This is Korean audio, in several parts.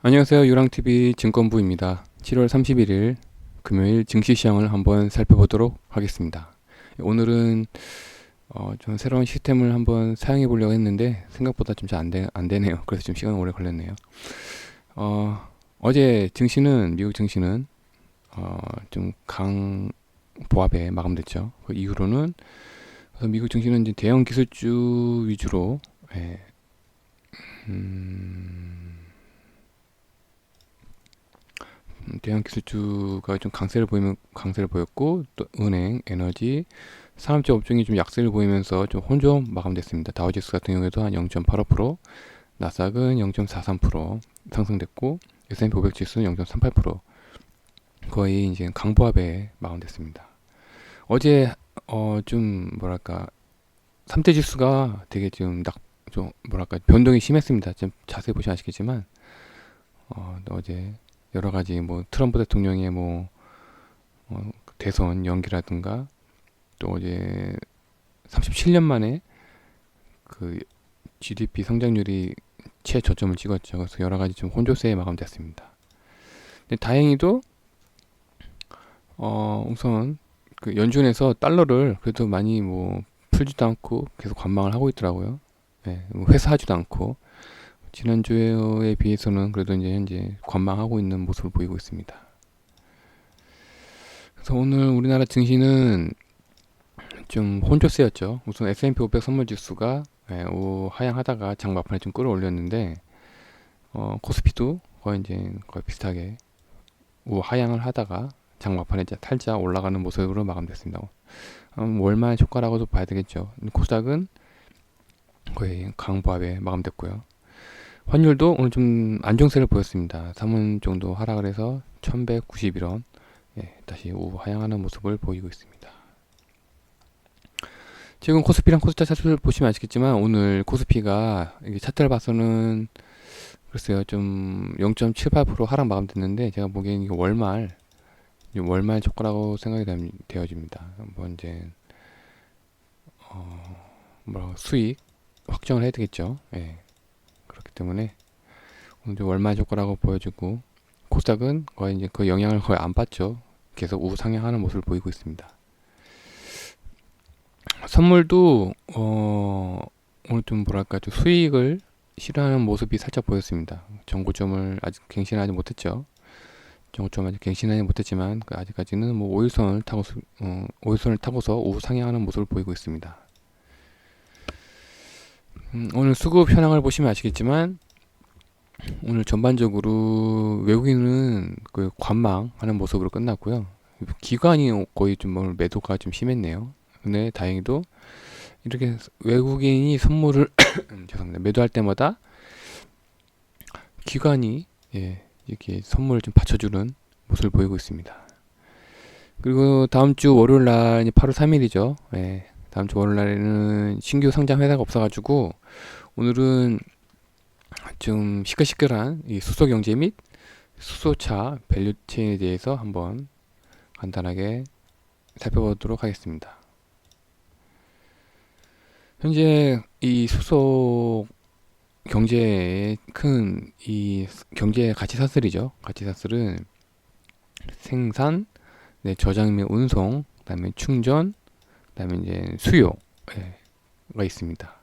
안녕하세요. 유랑TV 증권부입니다. 7월 31일 금요일 증시시장을 한번 살펴보도록 하겠습니다. 오늘은 좀 새로운 시스템을 한번 사용해 보려고 했는데 생각보다 좀 잘 안 되네요. 그래서 좀 시간 오래 걸렸네요. 어제 증시는 미국 증시는 좀 강보합에 마감됐죠. 그 이후로는 그래서 미국 증시는 이제 대형 기술주 위주로 예, 대형 기술주가 좀 강세를 보였고, 또 은행, 에너지, 산업재 업종이 좀 약세를 보이면서 좀 혼조 마감됐습니다. 다우지수 같은 경우에도 한 0.85%, 나스닥은 0.43% 상승됐고, S&P 500 지수는 0.38% 거의 이제 강보합에 마감됐습니다. 어제 좀 뭐랄까 3대 지수가 되게 좀 뭐랄까 변동이 심했습니다. 좀 자세히 보시면 아시겠지만 어제 여러 가지 뭐 트럼프 대통령의 뭐 대선 연기라든가 또 이제 37년 만에 그 GDP 성장률이 최저점을 찍었죠. 그래서 여러 가지 좀 혼조세에 마감됐습니다. 근데 다행히도 우선 그 연준에서 달러를 그래도 많이 뭐 풀지도 않고 계속 관망을 하고 있더라고요. 네, 뭐 회사하지도 않고 지난주에 비해서는 그래도 이제 현재 관망하고 있는 모습을 보이고 있습니다. 그래서 오늘 우리나라 증시는 좀 혼조세였죠. 우선 S&P 500 선물 지수가 하향하다가 장 막판에 좀 끌어올렸는데 코스피도 거의 비슷하게 하향을 하다가 장 막판에 이제 탈자 올라가는 모습으로 마감됐습니다. 월말 효과라고도 봐야 되겠죠. 코스닥은 거의 강보합에 마감됐고요. 환율도 오늘 좀 안정세를 보였습니다. 3원 정도 하락을 해서 1191원 다시 하향하는 모습을 보이고 있습니다. 지금 코스피랑 코스닥 차트를 보시면 아시겠지만 오늘 코스피가 차트를 봐서는 글쎄요 좀 0.78% 하락 마감됐는데 제가 보기엔 이게 월말 효과라고 생각이 되어집니다. 뭐 이제 수익 확정을 해야 되겠죠. 예. 그렇기 때문에 오늘 월말 효과라고 보여지고 코스닥은 거의 이제 그 영향을 거의 안 받죠. 계속 우상향하는 모습을 보이고 있습니다. 선물도 오늘 좀 뭐랄까 좀 수익을 실현하는 모습이 살짝 보였습니다. 정고점을 아직 갱신하지 못했죠. 정고점 아직 갱신하지 못했지만 아직까지는 뭐 5일선을 타고서 우상향하는 모습을 보이고 있습니다. 오늘 수급 현황을 보시면 아시겠지만 오늘 전반적으로 외국인은 그 관망하는 모습으로 끝났고요. 기관이 거의 좀 오늘 매도가 좀 심했네요. 근데 다행히도 이렇게 외국인이 선물을 죄송합니다. 매도할 때마다 기관이 이렇게 선물을 좀 받쳐주는 모습을 보이고 있습니다. 그리고 다음 주 월요일 날 8월 3일이죠. 다음 주 월요일 날에는 신규 상장 회사가 없어가지고 오늘은 좀 시끌시끌한 이 수소 경제 및 수소차 밸류체인에 대해서 한번 간단하게 살펴보도록 하겠습니다. 현재 이 수소 경제의 큰 이 경제 가치 사슬이죠. 가치 사슬은 생산, 저장 및 운송, 그다음에 충전, 그다음에 이제 수요가 있습니다.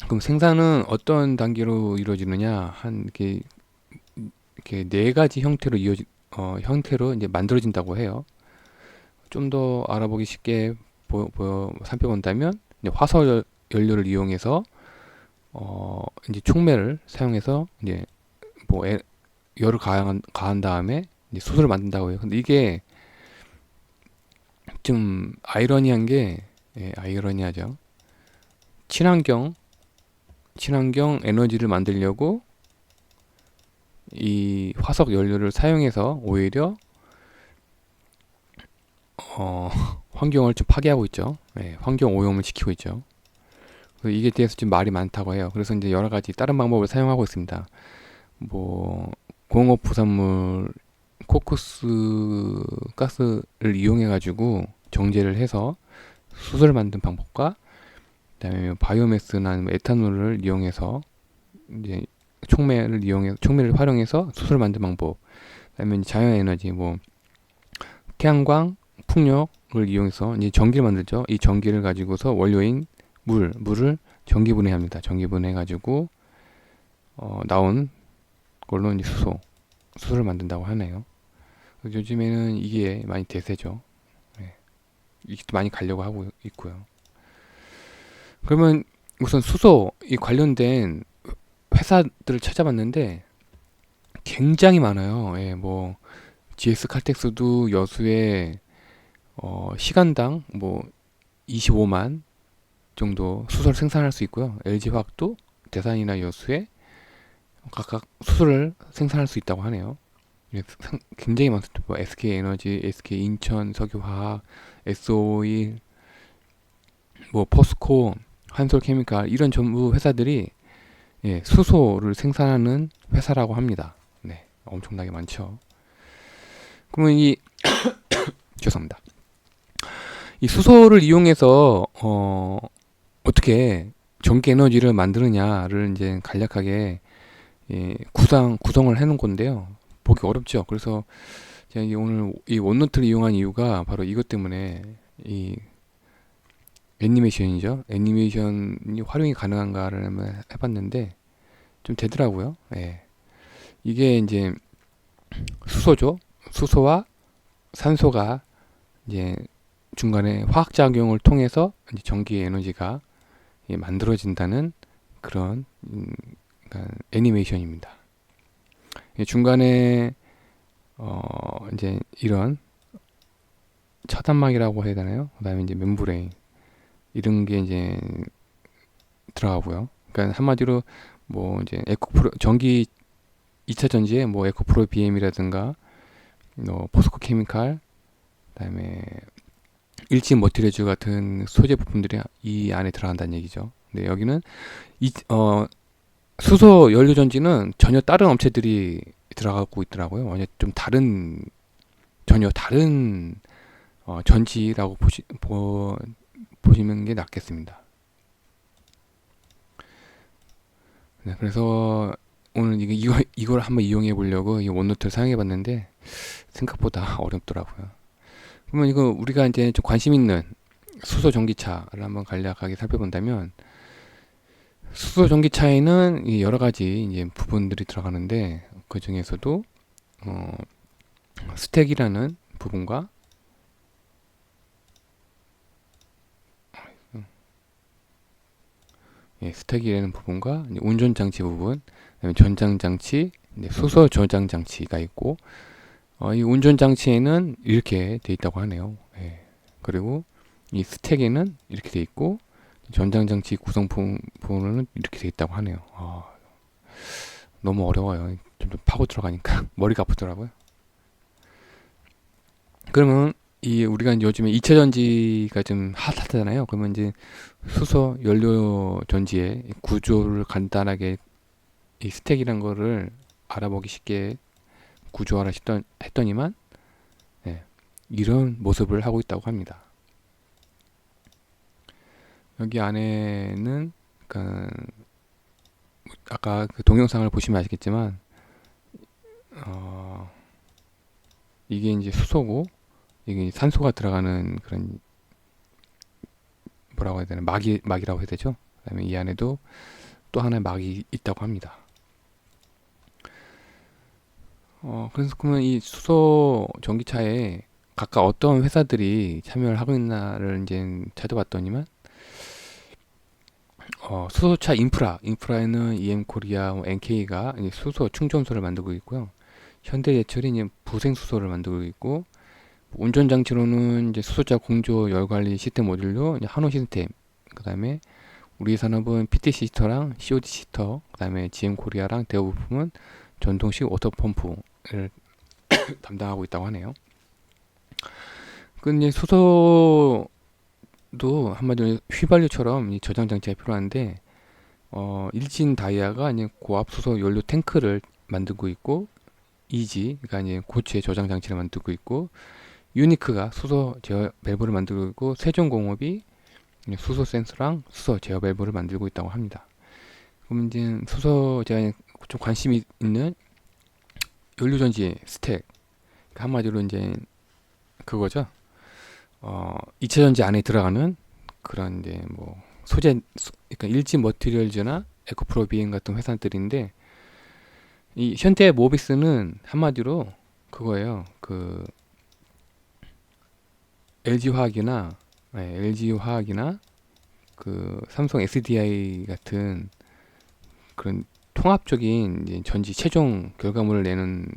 그럼 생산은 어떤 단계로 이루어지느냐? 이렇게 네 가지 형태로 이제 만들어진다고 해요. 좀 더 알아보기 쉽게 살펴본다면 이제 화석 연료를 이용해서 이제 촉매를 사용해서 이제 뭐 열을 가한 다음에 이제 수소를 만든다고 해요. 근데 이게 좀 아이러니한 게 아이러니하죠. 친환경 에너지를 만들려고 이 화석 연료를 사용해서 오히려 환경을 좀 파괴하고 있죠. 환경 오염을 시키고 있죠. 이게 대해서 좀 말이 많다고 해요. 그래서 이제 여러 가지 다른 방법을 사용하고 있습니다. 뭐 공업 부산물 코크스 가스를 이용해 가지고 정제를 해서 수소를 만든 방법과 그다음에 바이오매스나 에탄올을 이용해서 이제 촉매를 활용해서 수소를 만드는 방법. 그다음에 이제 자연 에너지, 뭐 태양광, 풍력을 이용해서 이제 전기를 만들죠. 이 전기를 가지고서 원료인 물을 전기 분해합니다. 전기 분해 가지고 나온 걸로 이제 수소를 만든다고 하네요. 요즘에는 이게 많이 대세죠. 네. 이게 많이 가려고 하고 있고요. 그러면 우선 수소 이 관련된 회사들을 찾아봤는데 굉장히 많아요. 예, 뭐 GS 칼텍스도 여수에 시간당 뭐 25만 정도 수소를 생산할 수 있고요. LG화학도 대산이나 여수에 각각 수소를 생산할 수 있다고 하네요. 굉장히 많습니다. 뭐 SK에너지, SK인천 석유화학, SO일, 뭐 포스코, 한솔케미칼 이런 전부 회사들이 수소를 생산하는 회사라고 합니다. 네, 엄청나게 많죠. 그러면 죄송합니다. 이 수소를 이용해서 어떻게 전기 에너지를 만드느냐를 이제 간략하게 구성을 해놓은 건데요. 보기 어렵죠. 그래서 제가 오늘 이 원노트를 이용한 이유가 바로 이것 때문에 이 애니메이션이죠. 애니메이션이 활용이 가능한가를 한번 해봤는데 좀 되더라고요. 예. 이게 이제 수소죠. 수소와 산소가 이제 중간에 화학작용을 통해서 이제 전기 에너지가 만들어진다는 그런 그러니까 애니메이션입니다. 중간에 이제 이런 차단막이라고 해야 되나요? 그다음에 이제 멤브레인 이런 게 이제 들어가고요. 그러니까 한마디로 뭐 이제 에코프로 전기 2차 전지에 뭐 에코프로 BM이라든가 포스코 케미칼 그다음에 일진 머티리얼즈 같은 소재 부품들이 이 안에 들어간다는 얘기죠. 근데 여기는 수소 연료 전지는 전혀 다른 업체들이 들어가고 있더라고요. 완전 좀 전혀 다른 전지라고 보시는 게 낫겠습니다. 네, 그래서 오늘 이걸 한번 이용해 보려고 이 원노트를 사용해 봤는데 생각보다 어렵더라고요. 그러면 이거 우리가 이제 좀 관심 있는 수소 전기차를 한번 간략하게 살펴본다면 수소 전기차에는 여러 가지 이제 부분들이 들어가는데 그 중에서도 스택이라는 부분과 스택이라는 부분과 운전장치 부분, 그다음에 전장장치, 수소 저장장치가 있고 이 운전장치에는 이렇게 돼 있다고 하네요. 그리고 이 스택에는 이렇게 돼 있고 전장장치 구성부는 이렇게 돼 있다고 하네요. 너무 어려워요. 좀 파고 들어가니까 머리가 아프더라고요. 그러면 우리가 이제 요즘에 2차 전지가 좀 핫하잖아요. 그러면 이제 수소 연료 전지의 구조를 간단하게 이 스택이란 거를 알아보기 쉽게 구조화를 했더니만 이런 모습을 하고 있다고 합니다. 여기 안에는 아까 그 동영상을 보시면 아시겠지만 이게 이제 수소고 이게 산소가 들어가는 그런 뭐라고 해야 되나 막이라고 해야 되죠. 그다음에 이 안에도 또 하나의 막이 있다고 합니다. 그래서 그러면 이 수소 전기차에 각각 어떤 회사들이 참여를 하고 있나를 이제 찾아봤더니만 수소차 인프라에는 EM코리아, NK가 수소 충전소를 만들고 있고요. 현대제철이 이제 부생수소를 만들고 있고 운전장치로는 이제 수소차 공조 열관리 시스템 모듈로 이제 한호 시스템, 그다음에 우리 산업은 PTC 히터랑 COD 히터, 그다음에 GM코리아랑 대우부품은 전동식 워터펌프를 담당하고 있다고 하네요. 근데 수소도 한마디로 휘발유처럼 이 저장 장치가 필요한데 일진 다이아가 이제 고압 수소 연료 탱크를 만들고 있고 그러니까 이제 고체 저장 장치를 만들고 있고 유니크가 수소 제어 밸브를 만들고 있고 세종공업이 수소 센서랑 수소 제어 밸브를 만들고 있다고 합니다. 그럼 이제 수소 제가 좀 관심이 있는 연료전지 스택, 한마디로 이제 그거죠. 2차전지 안에 들어가는 그런 이제 뭐 그러니까 일진 머티리얼즈나 에코프로비엠 같은 회사들인데, 이 현대 모비스는 한마디로 그거예요. 그 LG 화학이나 LG 화학이나 그 삼성 SDI 같은 그런 통합적인 이제 전지 최종 결과물을 내는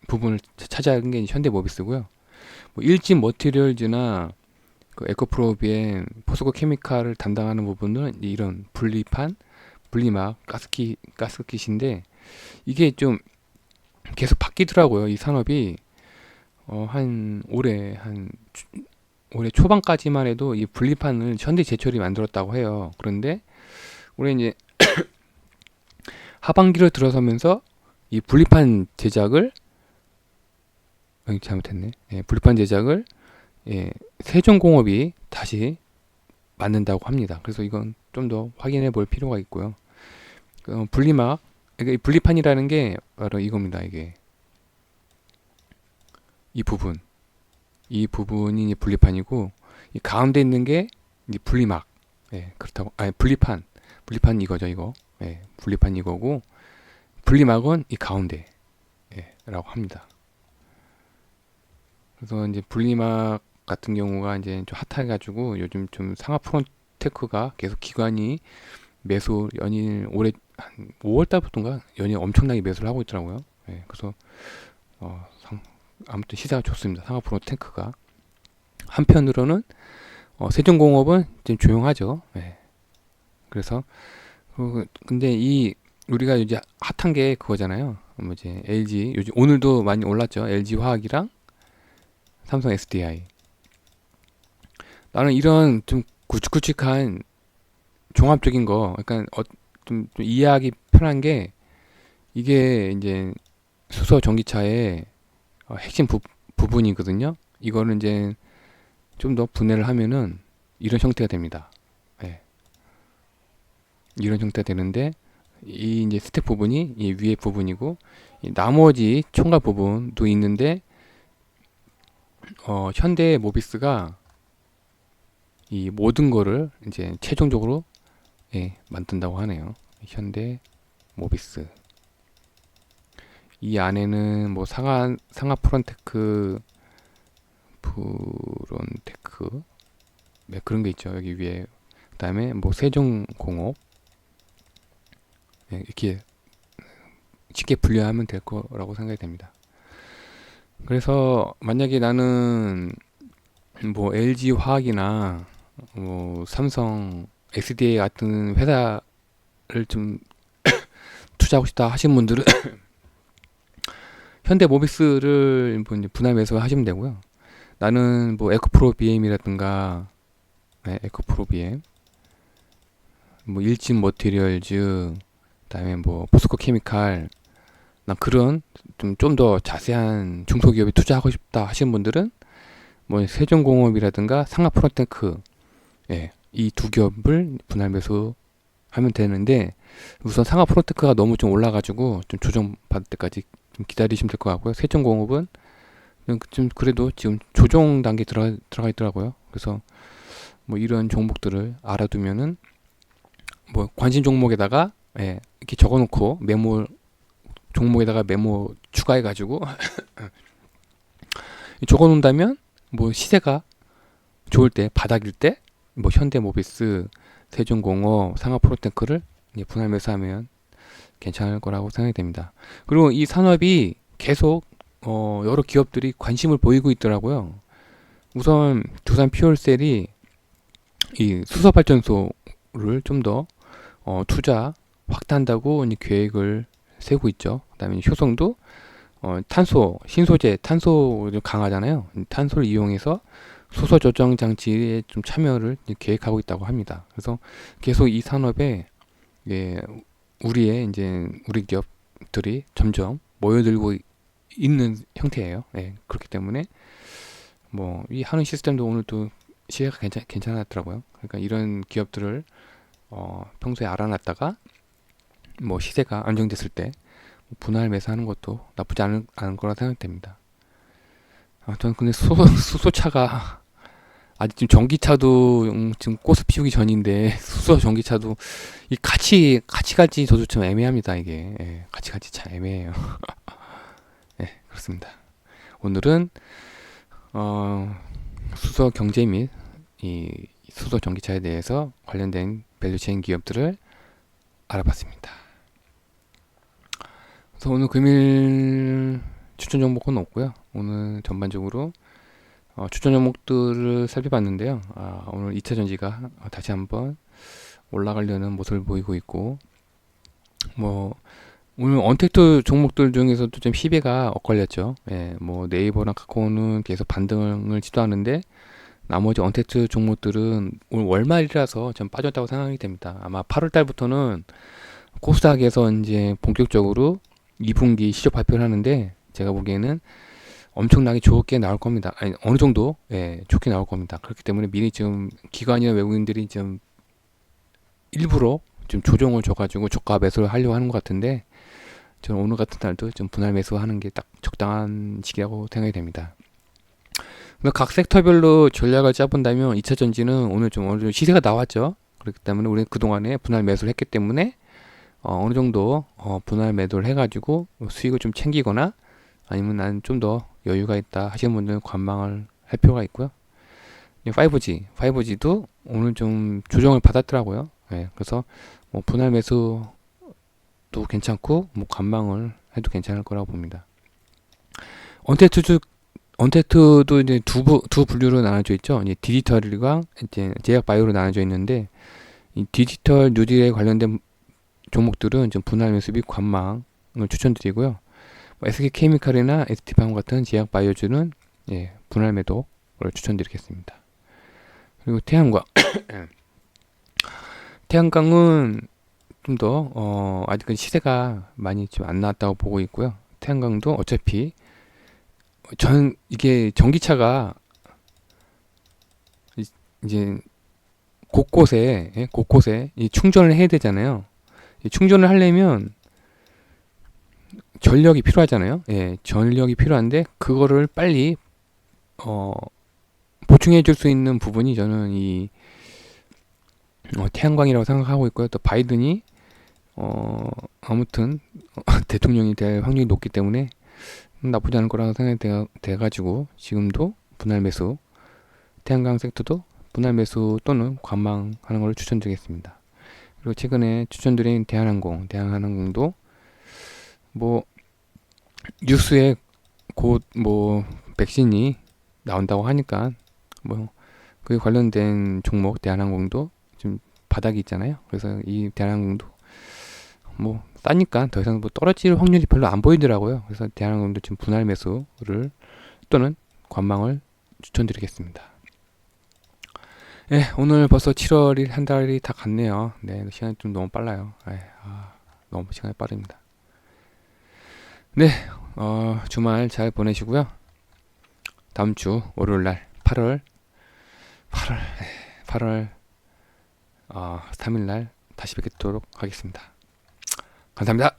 부분을 차지하는 게 현대 모비스고요. 뭐 일진 머티리얼즈나 그 에코프로비엠, 포스코 케미칼을 담당하는 부분은 이런 분리막, 가스킷인데, 이게 좀 계속 바뀌더라고요. 이 산업이 올해 초반까지만 해도 이 분리판을 현대제철이 만들었다고 해요. 그런데 올해 이제 하반기로 들어서면서 이 분리판 제작을 잘못했네. 분리판 제작을 세종공업이 다시 만든다고 합니다. 그래서 이건 좀 더 확인해 볼 필요가 있고요. 그러니까 이 분리판이라는 게 바로 이겁니다. 이 부분이 이제 분리판이고, 이 가운데 있는 게 이제 분리막. 그렇다고. 아니, 분리판 이거죠, 이거. 분리판 이거고, 분리막은 이 가운데, 라고 합니다. 그래서 이제 분리막 같은 경우가 이제 좀 핫해가지고 요즘 좀 상하 프론테크가 계속 기관이 매수 연일 올해 한 5월 달부터인가 연일 엄청나게 매수를 하고 있더라고요. 그래서 아무튼 시세가 좋습니다. 상하 프론테크가. 한편으로는 세종공업은 좀 조용하죠. 그래서 근데 우리가 이제 핫한 게 그거잖아요. 뭐 이제 LG 요즘 오늘도 많이 올랐죠. LG 화학이랑 삼성 SDI. 나는 이런 좀 굵직굵직한 종합적인 거, 그러니까 좀 이해하기 편한 게, 이게 이제 수소 전기차의 핵심 부분이거든요. 이거는 이제 좀 더 분해를 하면은 이런 형태가 됩니다. 이런 형태가 되는데, 이 이제 스택 부분이 이 위에 부분이고, 이 나머지 총괄 부분도 있는데, 현대 모비스가 이 모든 거를 이제 최종적으로 만든다고 하네요. 현대 모비스. 이 안에는 뭐 상하 프론테크 그런 게 있죠. 여기 위에. 그다음에 뭐 세종공업, 이렇게 쉽게 분류하면 될 거라고 생각이 됩니다. 그래서 만약에 나는 뭐 LG 화학이나 뭐 삼성 SDA 같은 회사를 좀 투자하고 싶다 하시는 분들은 현대 모비스를 뭐 이제 분할 매수하시면 되고요. 나는 뭐 에코프로 BM이라든가 에코프로 BM, 뭐 일진 머티리얼즈, 그다음에 뭐 포스코 케미칼, 난 그런 좀 더 자세한 중소기업에 투자하고 싶다 하시는 분들은 뭐 세종공업이라든가 상하프론테크, 이 두 기업을 분할 매수하면 되는데, 우선 상하프론테크가 너무 좀 올라가지고 좀 조정받을 때까지 좀 기다리시면 될 것 같고요. 세종공업은 좀 그래도 지금 조정 단계 들어가 있더라고요. 그래서 뭐 이런 종목들을 알아두면은 뭐 관심 종목에다가 이렇게 적어놓고 종목에다가 메모 추가해가지고 적어놓는다면, 뭐 시세가 좋을 때, 바닥일 때, 뭐 현대모비스, 세종공업, 상하프로테크를 분할 매수하면 괜찮을 거라고 생각이 됩니다. 그리고 이 산업이 계속 여러 기업들이 관심을 보이고 있더라고요. 우선 두산 퓨얼셀이 이 수소 발전소를 좀 더 투자 확대한다고 이제 계획을 세우고 있죠. 그다음에 효성도 신소재, 탄소 강하잖아요. 탄소를 이용해서 수소 저장 장치에 좀 참여를 계획하고 있다고 합니다. 그래서 계속 이 산업에 우리 기업들이 점점 모여들고 있는 형태예요. 그렇기 때문에 뭐 이 하는 시스템도 오늘도 시세가 괜찮았더라고요. 그러니까 이런 기업들을 평소에 알아놨다가 뭐 시세가 안정됐을 때 분할 매수하는 것도 나쁘지 않은 거라 생각됩니다. 저는 근데 수소차가 아직 지금 전기차도 지금 꽃을 피우기 전인데 수소 전기차도 이 같이 갈지 저도 좀 애매합니다. 이게 같이 갈지 참 애매해요. 그렇습니다. 오늘은 수소 경제 및 이 수소 전기차에 대해서 관련된 밸류체인 기업들을 알아봤습니다. 그래서 오늘 금일 추천 종목은 없고요. 오늘 전반적으로 추천 종목들을 살펴봤는데요. 오늘 2차 전지가 다시 한번 올라가려는 모습을 보이고 있고, 뭐 오늘 언택트 종목들 중에서도 좀 시배가 엇갈렸죠. 뭐 네이버랑 카카오는 계속 반등을 시도하는데 나머지 언택트 종목들은 오늘 월말이라서 좀 빠졌다고 생각이 됩니다. 아마 8월 달부터는 코스닥에서 이제 본격적으로 2분기 실적 발표를 하는데 제가 보기에는 엄청나게 좋게 나올 겁니다. 아니, 어느 정도 좋게 나올 겁니다. 그렇기 때문에 미리 좀 기관이나 외국인들이 좀 일부러 좀 조정을 줘가지고 저가 매수를 하려고 하는 것 같은데 저는 오늘 같은 날도 좀 분할 매수하는 게 딱 적당한 시기라고 생각이 됩니다. 각 섹터별로 전략을 짜본다면 2차 전지는 오늘 좀 어느 정도 시세가 나왔죠. 그렇기 때문에 우리는 그동안에 분할 매수를 했기 때문에 어느 정도 분할 매도를 해가지고 수익을 좀 챙기거나 아니면 나는 좀 더 여유가 있다 하시는 분들은 관망을 할 필요가 있고요. 5G도 오늘 좀 조정을 받았더라고요. 그래서 뭐 분할 매수도 괜찮고 뭐 관망을 해도 괜찮을 거라고 봅니다. 언택트도 이제 두 분류로 나눠져 있죠. 이제 디지털과 이제 제약 바이오로 나눠져 있는데 이 디지털 뉴딜에 관련된 종목들은 좀 분할 매수 및 관망을 추천드리고요. SK케미칼이나 ST팜 같은 제약 바이오주는 분할 매도를 추천드리겠습니다. 그리고 태양광은 좀 더 아직은 시세가 많이 좀 안 나왔다고 보고 있고요. 태양광도 어차피 이게 전기차가 이제 곳곳에 이 충전을 해야 되잖아요. 이 충전을 하려면 전력이 필요하잖아요. 전력이 필요한데 그거를 빨리 보충해 줄 수 있는 부분이 저는 이 태양광이라고 생각하고 있고요. 또 바이든이 아무튼 대통령이 될 확률이 높기 때문에 나쁘지 않을 거라고 생각이 돼가지고 지금도 분할 매수, 태양광 섹터도 분할 매수 또는 관망하는 걸 추천드리겠습니다. 그리고 최근에 추천드린 대한항공도 뭐 뉴스에 곧 뭐 백신이 나온다고 하니까 뭐 그에 관련된 종목 대한항공도 좀 바닥이 있잖아요. 그래서 이 대한항공도 뭐 싸니까 더 이상 뭐 떨어질 확률이 별로 안 보이더라고요. 그래서 대한항공도 지금 분할 매수를 또는 관망을 추천드리겠습니다. 오늘 벌써 7월이 한 달이 다 갔네요. 시간이 좀 너무 빨라요. 너무 시간이 빠릅니다. 주말 잘 보내시고요. 다음 주 월요일날 8월 3일날 다시 뵙도록 하겠습니다. 감사합니다.